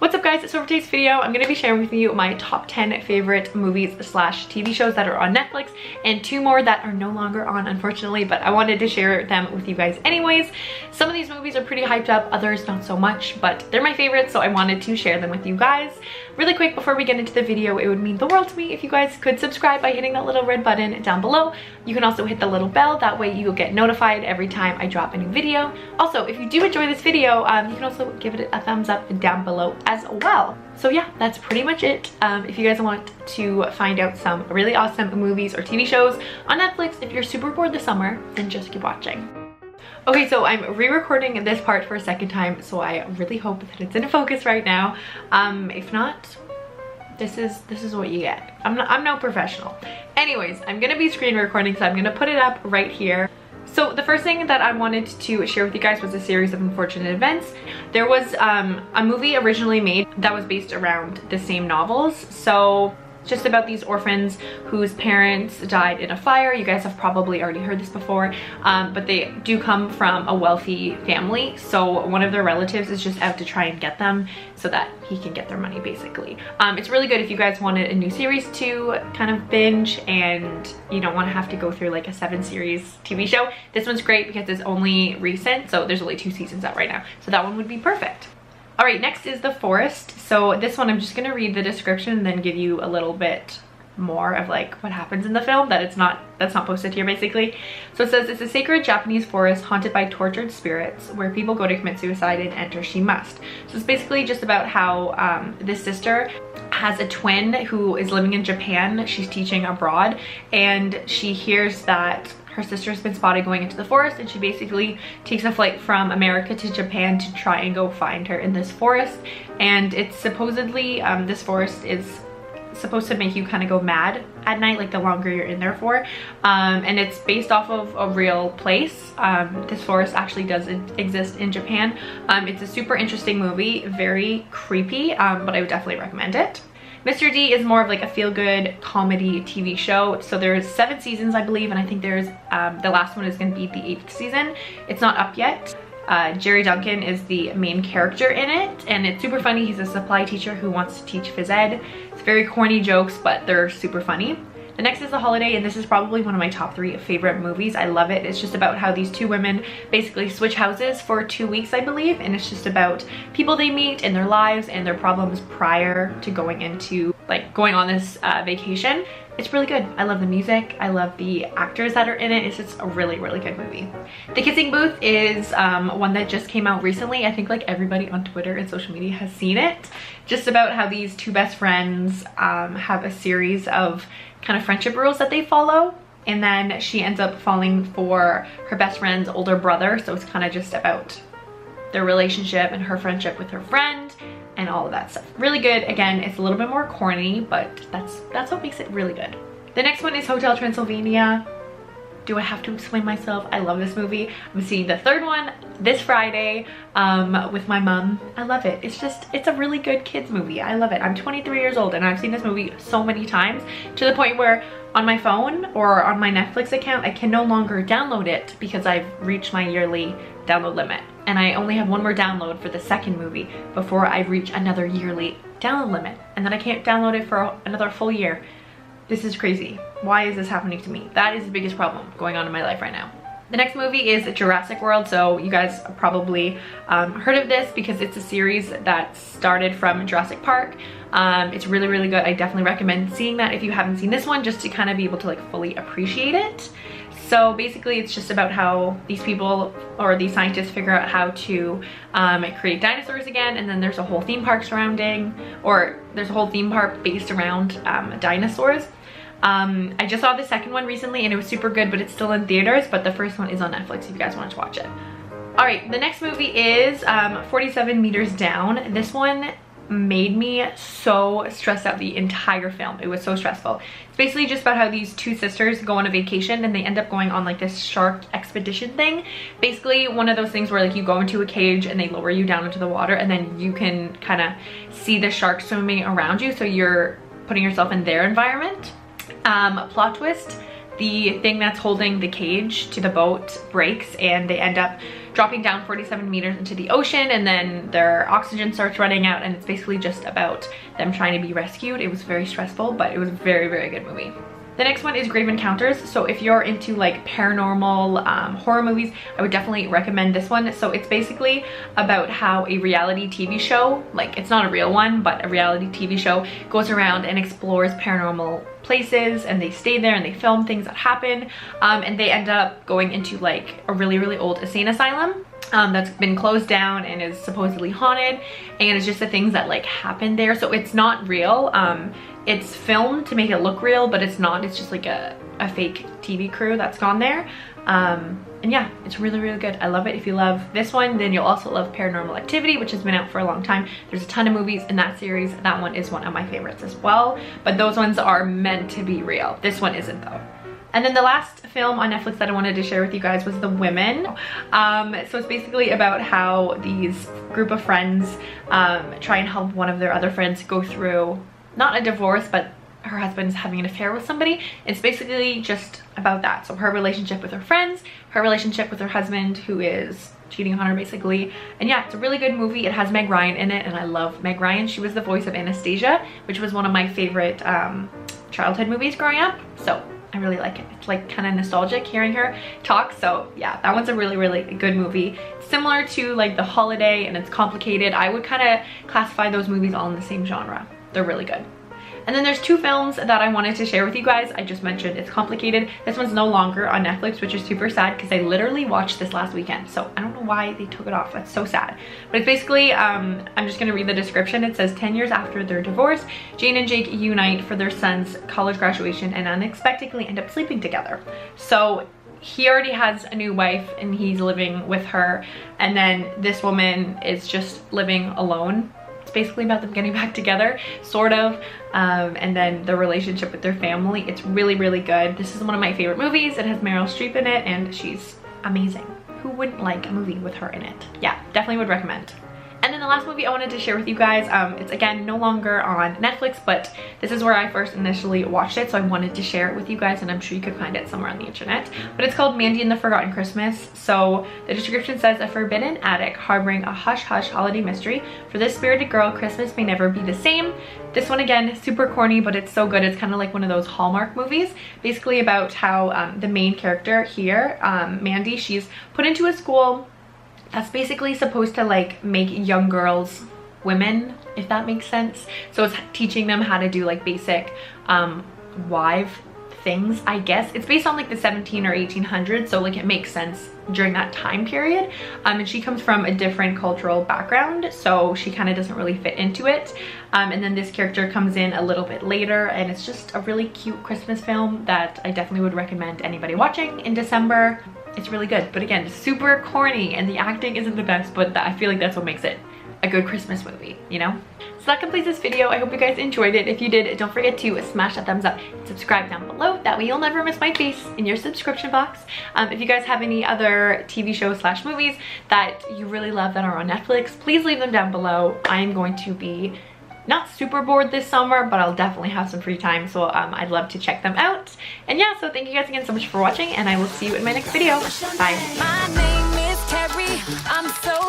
What's up guys, so for today's video, I'm going to be sharing with you my top 10 favorite movies slash TV shows that are on Netflix and 2 more that are no longer on, unfortunately, but I wanted to share them with you guys anyways. Some of these movies are pretty hyped up, others not so much, but they're my favorites, so I wanted to share them with you guys. Really quick, before we get into the video, it would mean the world to me if you guys could subscribe by hitting that little red button down below. You can also hit the little bell, that way you'll get notified every time I drop a new video. Also, if you do enjoy this video, you can also give it a thumbs up down below as well. So yeah, that's pretty much it. If you guys want to find out some really awesome movies or TV shows on Netflix, if you're super bored this summer, then just keep watching. Okay, so I'm re-recording this part for a second time, so I really hope that it's in focus right now. If not, this is what you get. I'm no professional. Anyways, I'm gonna be screen recording, so I'm gonna put it up right here. So the first thing that I wanted to share with you guys was a series of unfortunate events. There was a movie originally made that was based around the same novels. So just about these orphans whose parents died in a fire. You guys have probably already heard this before, but they do come from a wealthy family. So one of their relatives is just out to try and get them so that he can get their money, basically. It's really good if you guys wanted a new series to kind of binge and you don't want to have to go through like a 7-series TV show. This one's great because it's only recent, so there's only 2 seasons out right now. So that one would be perfect. All right, next is The Forest. So this one, I'm just gonna read the description and then give you a little bit more of like what happens in the film that's not posted here, basically. So it says, it's a sacred Japanese forest haunted by tortured spirits where people go to commit suicide and enter she must. So it's basically just about how this sister has a twin who is living in Japan. She's teaching abroad and she hears that her sister's been spotted going into the forest, and she basically takes a flight from America to Japan to try and go find her in this forest. And it's supposedly, this forest is supposed to make you kind of go mad at night, like the longer you're in there for. And it's based off of a real place. This forest actually does exist in Japan. It's a super interesting movie, very creepy, but I would definitely recommend it. Mr. D is more of like a feel-good comedy TV show. So there's 7 seasons, I believe, and I think there's the last one is going to be the 8th season. It's not up yet. Jerry Duncan is the main character in it, and it's super funny. He's a supply teacher who wants to teach phys ed. It's very corny jokes, but they're super funny. The next is The Holiday, and this is probably one of my top 3 favorite movies. I love it. It's just about how these 2 women basically switch houses for 2 weeks, I believe, and it's just about people they meet in their lives and their problems prior to going on this vacation. It's really good. I love the music. I love the actors that are in it. It's just a really, really good movie. The Kissing Booth is one that just came out recently. I think like everybody on Twitter and social media has seen it. Just about how these 2 best friends have a series of kind of friendship rules that they follow, and then she ends up falling for her best friend's older brother. So it's kind of just about their relationship and her friendship with her friend and all of that stuff. Really good. Again, it's a little bit more corny, but that's what makes it really good. The next one is Hotel Transylvania. Do I have to explain myself? I love this movie. I'm seeing the 3rd one this Friday with my mom. I love it. It's a really good kids movie. I love it. I'm 23 years old and I've seen this movie so many times to the point where on my phone or on my Netflix account, I can no longer download it because I've reached my yearly download limit. And I only have 1 more download for the 2nd movie before I reach another yearly download limit. And then I can't download it for another full year. This is crazy. Why is this happening to me? That is the biggest problem going on in my life right now. The next movie is Jurassic World. So you guys probably heard of this because it's a series that started from Jurassic Park. It's really, really good. I definitely recommend seeing that if you haven't seen this one, just to kind of be able to like fully appreciate it. So basically it's just about how these people or these scientists figure out how to create dinosaurs again, and then there's a whole theme park there's a whole theme park based around dinosaurs. I just saw the 2nd one recently and it was super good, but it's still in theaters, but the 1st one is on Netflix if you guys want to watch it. All right, the next movie is 47 Meters Down. This one made me so stressed out the entire film. It was so stressful. It's basically just about how these 2 sisters go on a vacation and they end up going on like this shark expedition thing. Basically one of those things where like you go into a cage and they lower you down into the water and then you can kind of see the sharks swimming around you, so you're putting yourself in their environment. Plot twist, the thing that's holding the cage to the boat breaks and they end up dropping down 47 meters into the ocean, and then their oxygen starts running out, and it's basically just about them trying to be rescued. It was very stressful, but it was a very, very good movie. The next one is Grave Encounters. So if you're into like paranormal horror movies, I would definitely recommend this one. So it's basically about how a reality TV show, like it's not a real one, but a reality TV show goes around and explores paranormal places, and they stay there and they film things that happen, and they end up going into like a really, really old insane asylum that's been closed down and is supposedly haunted, and it's just the things that like happen there. So it's not real. It's filmed to make it look real, but it's not. It's just like a fake TV crew that's gone there. And yeah, it's really, really good. I love it. If you love this one, then you'll also love Paranormal Activity, which has been out for a long time. There's a ton of movies in that series. That one is one of my favorites as well, but those ones are meant to be real. This one isn't though. And then the last film on Netflix that I wanted to share with you guys was The Women. So it's basically about how these group of friends try and help one of their other friends go through, not a divorce, but her husband's having an affair with somebody. It's basically just about that. So her relationship with her friends, her relationship with her husband who is cheating on her basically. And yeah, it's a really good movie. It has Meg Ryan in it, and I love Meg Ryan. She was the voice of Anastasia, which was one of my favorite childhood movies growing up. So I really like it. It's like kind of nostalgic hearing her talk. So yeah, that one's a really, really good movie. It's similar to like The Holiday, and it's complicated. I would kind of classify those movies all in the same genre. They're really good. And then there's two films that I wanted to share with you guys. I just mentioned It's Complicated. This one's no longer on Netflix, which is super sad because I literally watched this last weekend. So I don't know why they took it off. That's so sad. But it's basically, I'm just gonna read the description. It says 10 years after their divorce, Jane and Jake unite for their son's college graduation and unexpectedly end up sleeping together. So he already has a new wife and he's living with her, and then this woman is just living alone. It's basically about them getting back together, sort of, and then the relationship with their family. It's really, really good. This is one of my favorite movies. It has Meryl Streep in it, and she's amazing. Who wouldn't like a movie with her in it? Yeah, definitely would recommend. And then the last movie I wanted to share with you guys, it's again no longer on Netflix, but this is where I first initially watched it, so I wanted to share it with you guys, and I'm sure you could find it somewhere on the internet. But it's called Mandy and the Forgotten Christmas. So the description says, a forbidden attic harboring a hush-hush holiday mystery. For this spirited girl, Christmas may never be the same. This one again, super corny, but it's so good. It's kind of like one of those Hallmark movies, basically about how the main character here, Mandy, she's put into a school that's basically supposed to like make young girls women, if that makes sense. So it's teaching them how to do like basic wife things, I guess. It's based on like the 17 or 1800s, so like it makes sense during that time period. And she comes from a different cultural background, so she kind of doesn't really fit into it. And then this character comes in a little bit later, and it's just a really cute Christmas film that I definitely would recommend anybody watching in December. It's really good, but again, super corny and the acting isn't the best, but I feel like that's what makes it a good Christmas movie, you know? So that completes this video. I hope you guys enjoyed it. If you did, don't forget to smash that thumbs up and subscribe down below. That way you'll never miss my face in your subscription box. If you guys have any other TV shows slash movies that you really love that are on Netflix, please leave them down below. I am going to be not super bored this summer, but I'll definitely have some free time, so I'd love to check them out. And yeah, so thank you guys again so much for watching, and I will see you in my next video. Bye. My name is Terry. I'm so